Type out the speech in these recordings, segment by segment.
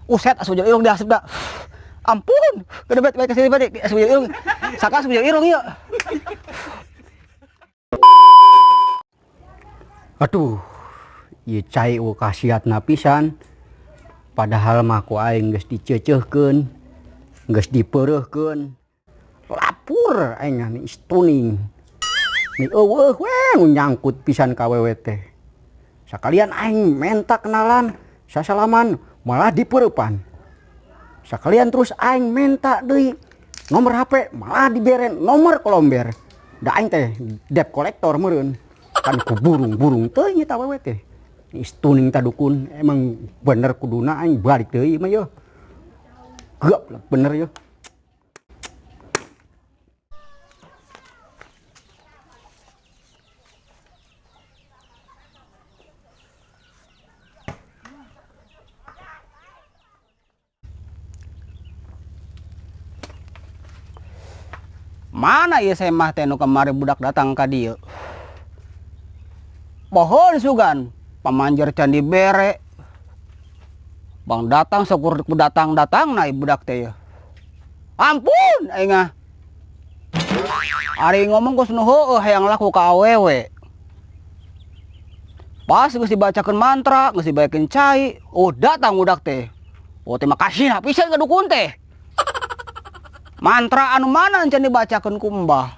Uset asup jeung irung diasep da. Ampun, kada bae kasih bade asup jeung irung. Saka asup jeung irung ieu. Aduh, ieu cai kasiatna pisan. Padahal mah ku aing geus diceuceuhkeun, geus dipeureuhkeun. Lapur aing nih stuning. Nih eueuh we nyangkut pisan ka awewe teh. Sakalian aing menta kenalan, sasalaman malah dipeurepan. Sakalian terus aing menta deui nomor HP malah diberen nomor kolomber. Da aing teh debt collector meureun. Kan ku burung-burung teuy nya awewe teh. Stuning tadukun emang bener kuduna aing balik deui mah yo. Geup bener yo. Mana ieu saya mah teh nu kamari budak datang ka dieu. Pohon sugan pamanjer candi bere. Bang datang sakur datang na budak teh. Ampun aing ah. Ari ngomong geus nu heueuh hayang laku ka awewe. Pas geus dibacakeun mantra, geus dibayakeun cai, datang budak teh. Teh makasih pisan ka dukun teh. Mantra anu mana encan dibacakeun ku Mbah?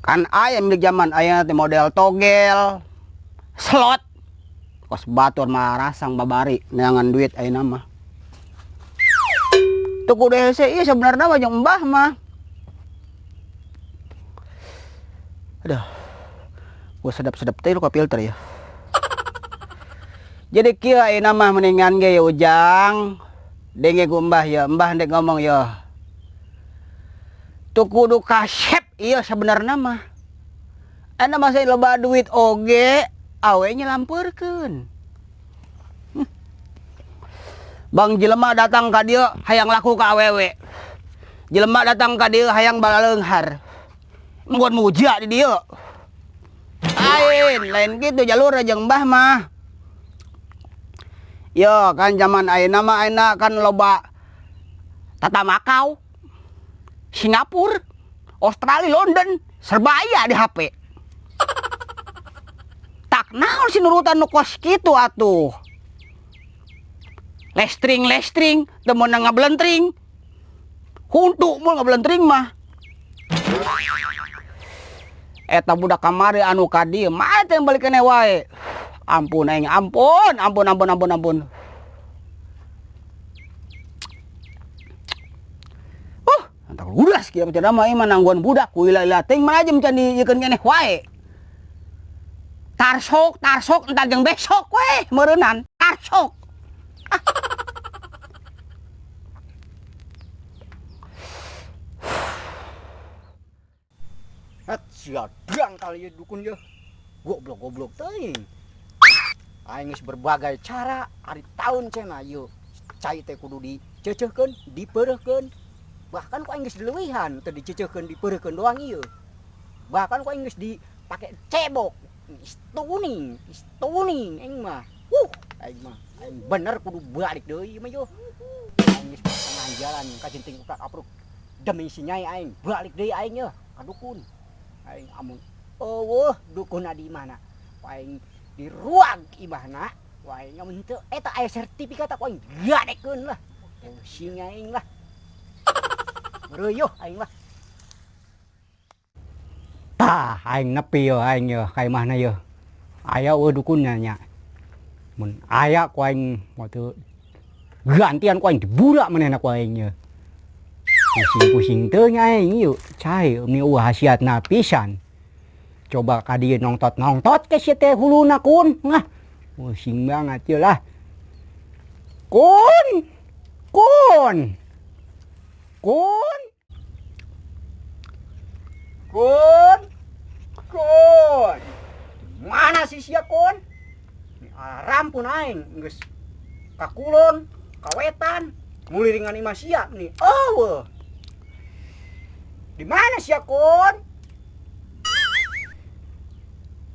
Kan aya milik zaman aya teh model togel, slot. Kos batur mah rasang babari neangan duit ayeuna mah. Tuku DHC ieu sebenarnya mah jeung Mbah mah. Aduh. Gua sedap-sedap teh lu ka filter ya. Jadi kieu ayeuna mah mendingan ge ya Ujang. Denge ku Mbah ya, Mbah ndek ngomong ya. Tu kudu kasep ieu sebenarnya mah. Anda masih loba duit oge, awe nyelampurkeun. Bang jelema datang ka dieu hayang laku ka awewe. Jelema datang ka dieu hayang balaleunghar. Nggon muja di dieu. Lain gitu jalur jeung Mbah mah. Yo kan zaman ayeuna mah ayeuna kan loba tata Makau, Singapura, Australia, London, serba aya di HP. Tak naon si nurutan nu kos kitu atuh. Lestring teu meunang ngablentring. Huntu mul ngablentring mah. Eta budak kamari anu ka dieu mah teh balik keneh wae. Ampun aing, ampun. Antak ludas kieu cenah mah ieu nangguan budak ku ila-ila teuing mah aja can diekeun keneh wae. Tarsok entar jeung besok we meureunan. Tarsok. Siadang kali ieu dukun ieu. Goblok teuing. Aing geus berbagai cara ari taun cenah ieu. Cai teh kudu diceuceuhkeun, dipeureukkeun. Bahkan ku aing geus dileuwihan teu diceuceuhkeun, dipeureukkeun doang ieu. Bahkan ku aing geus dipake cebok, stuning aing mah. Aing bener kudu balik deui mah yo. Aing geus tengah jalan ka jenting ukrak apruk. Demi si Nyai aing balik deui aing yo ka dukun. Aing amun eueuh dukunna di mana? Aing di ruang imahna, wae nyamun teu eta aya sertifikat aku aing gadekeun lah. Pusing aing lah. Reueuh aing lah. Tah aing nepi yo aing yo ka imahna yo. Aya eueuh dukunna nya. Mun aya ku aing moto gantian ku aing dibura manehna ku aing yo. Pusing-pusing teu nya aing ieu. Cai ini eueuh hasiatna pisan. Coba ka dieu nongtot ke si teh huluna kun. Ngah. Pusing banget ye lah. Kun. Mana si sia kun? Rampun aing geus ka kulon, ka wetan, nguliringan imah sia nih. Eueuh. Di mana sia kun?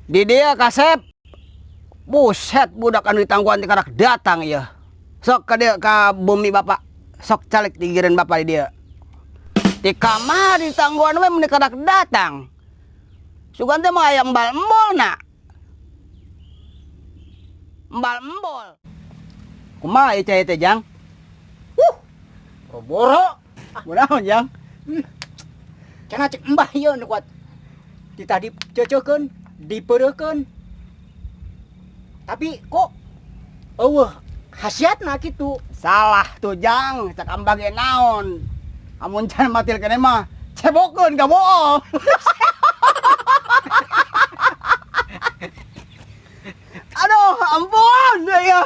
Di dia kasep. Buset budak anu ditangguhan ti karak datang ya. Sok ka dia ka bumi bapak. Sok calik digireun bapak di dia. Di kamar ditangguhan we mun karak datang. Sugan teh mah aya embal-embol na. Embal-embol. Kumaha ieu cai teh Jang? Boro. Kunaon Jang? Cenah cek mbah ieu nu kuat. Kita diceucekeun, dipeureukkeun. Tapi kok eueuh khasiatna kitu. Salah tuh Jang, cak ambage naon. Amun can matil keneh mah cebokeun ka bool. Aduh, ampun ya.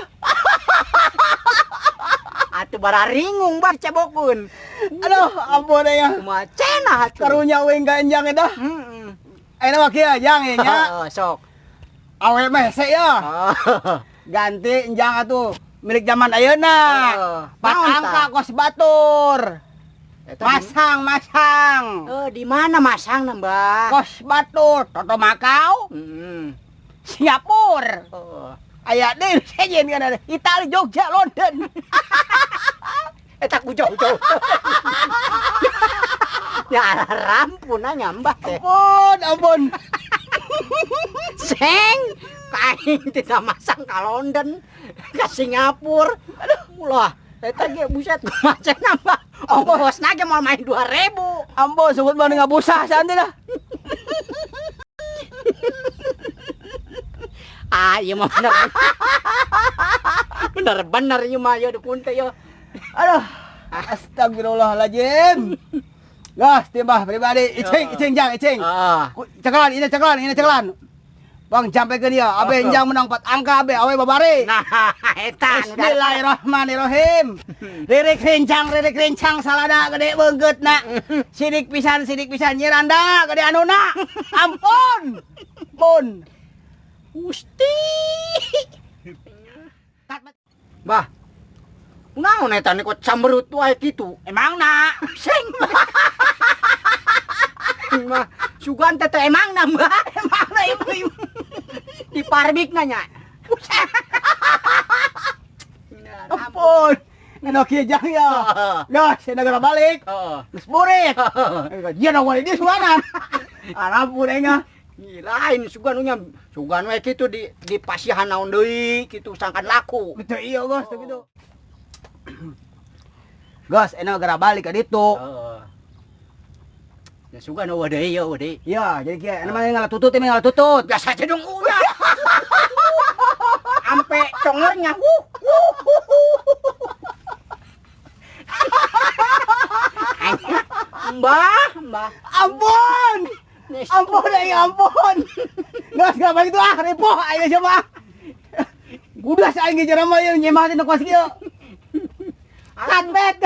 Atuh bararingung bah cebokeun. Aduh, ampun ya. Kumaha cenah atuh. Karunya we ka enjang eta. Heeh. Ayeuna mah kieu Jang ya nya. Sok. Awe mese ya. Ganti enjang atuh milik zaman ayeuna. Pat angka kos batur. Masang. Di mana masangna, Mbah? Kos batur, Toto Makau, Singapura. Aya deui sejen kana Itali, Jogja, London. Eta ku jauh-jauh. Ya rampun nya Mbah teh. Ampun. Seng kain tidak masang ka London, ka Singapura. Aduh, ulah. Eta ge buset macet nambah. Ongkosna ge mau main 2.000. Ampun, sebut mana ngabusah santai dah. Ieu mah bener. Bener-bener ieu mah ieu dukun teh ieu. Aduh, astagfirullahaladzim. Gas, timbah pribadi, icing Jang, icing. Ceklan. Bang sampekeun ieu, abe enjang menang 4 angka abe awe babari. Nah, eta Bismillahirrahmanirrahim. Lirik rincang salada gede beungeutna. Sidik pisan nyiranda gede anuna. Ampun. Gusti. Bah. Kunaon eta nih kok camberut wae kitu? Emangna Seng. Mah sugan teh emangna, Mbah. emangna ibu. Di parbik nya. Ampun. Nano kieu Jang ya. Gas, negara balik. Geus burit. Dia nang wali di suanan. Ampun enga. Lain sugan nya. Sugan we kitu di pasihan naon deui kitu sangkan laku. Betul iya Gas, gitu. Gas, enak negara balik ka ditu. Ya sugan eueuh deui ya, eueuh deui. Iya, jadi kieu anu mah ngalah tutut. Biasa aja dong udah. Ampe congernya. Mbah. Ampun. Ampun. Gas gak balik tuh ripoh ayo coba. Budas aing ge jarang mah nyemah teh kos kieu. Gat bet.